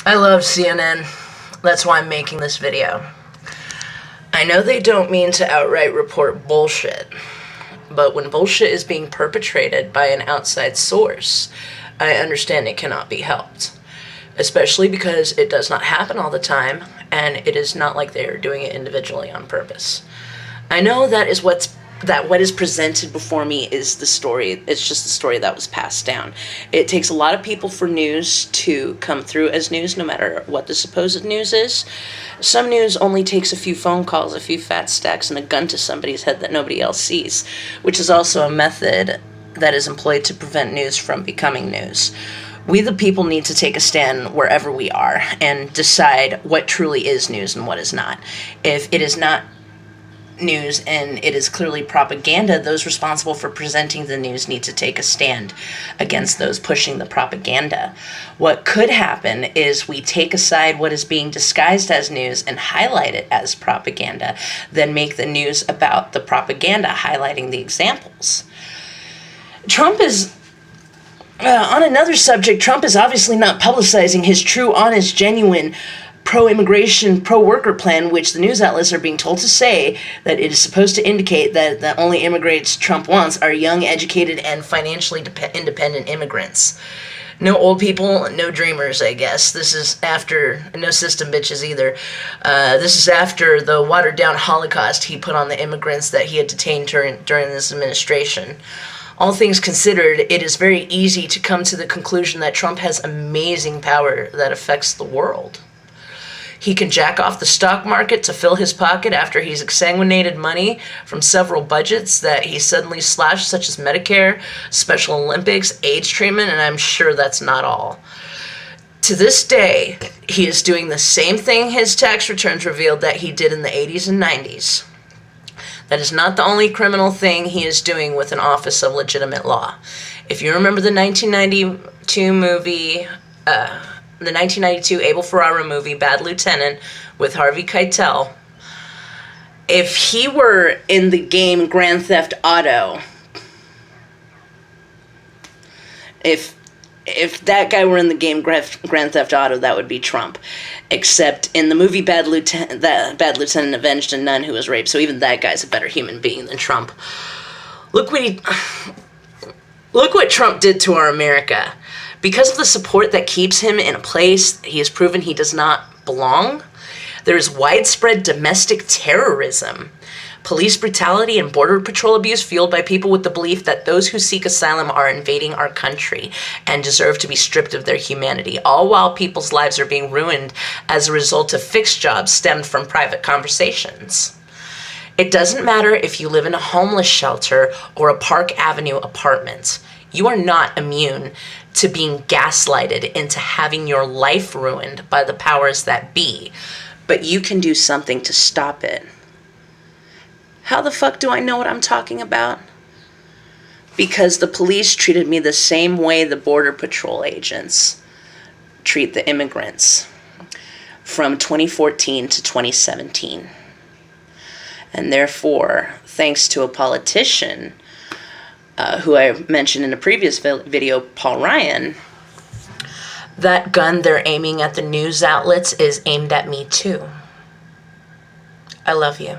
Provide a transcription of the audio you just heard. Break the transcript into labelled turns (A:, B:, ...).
A: I love CNN. That's why I'm making this video. I know they don't mean to outright report bullshit, but when bullshit is being perpetrated by an outside source, I understand it cannot be helped. Especially because it does not happen all the time, and it is not like they are doing it individually on purpose. I know that what is presented before me is the story. It's just the story that was passed down. It takes a lot of people for news to come through as news, no matter what the supposed news is. Some news only takes a few phone calls, a few fat stacks, and a gun to somebody's head that nobody else sees, which is also a method that is employed to prevent news from becoming news. We the people need to take a stand wherever we are and decide what truly is news and what is not. If it is not news and it is clearly propaganda, those responsible for presenting the news need to take a stand against those pushing the propaganda. What could happen is we take aside what is being disguised as news and highlight it as propaganda, then make the news about the propaganda, highlighting the examples. Trump is on another subject. Trump is obviously not publicizing his true, honest, genuine pro-immigration, pro-worker plan, which the news outlets are being told to say that it is supposed to indicate that the only immigrants Trump wants are young, educated, and financially independent immigrants. No old people, no dreamers, I guess. This is after, no system bitches either. This is after the watered-down Holocaust he put on the immigrants that he had detained during this administration. All things considered, it is very easy to come to the conclusion that Trump has amazing power that affects the world. He can jack off the stock market to fill his pocket after he's exsanguinated money from several budgets that he suddenly slashed, such as Medicare, Special Olympics, AIDS treatment, and I'm sure that's not all. To this day, he is doing the same thing his tax returns revealed that he did in the 80s and 90s. That is not the only criminal thing he is doing with an office of legitimate law. If you remember the 1992 movie, the 1992 Abel Ferrara movie, Bad Lieutenant, with Harvey Keitel, if he were in the game Grand Theft Auto, if that guy were in the game Grand Theft Auto, that would be Trump. Except in the movie Bad Lieutenant avenged a nun who was raped, so even that guy's a better human being than Trump. Look what Trump did to our America. Because of the support that keeps him in a place he has proven he does not belong, there is widespread domestic terrorism, police brutality, and border patrol abuse fueled by people with the belief that those who seek asylum are invading our country and deserve to be stripped of their humanity, all while people's lives are being ruined as a result of fixed jobs stemmed from private conversations. It doesn't matter if you live in a homeless shelter or a Park Avenue apartment. You are not immune to being gaslighted into having your life ruined by the powers that be, but you can do something to stop it. How the fuck do I know what I'm talking about? Because the police treated me the same way the Border Patrol agents treat the immigrants from 2014 to 2017. And therefore, thanks to a politician who I mentioned in a previous video, Paul Ryan, that gun they're aiming at the news outlets is aimed at me too. I love you.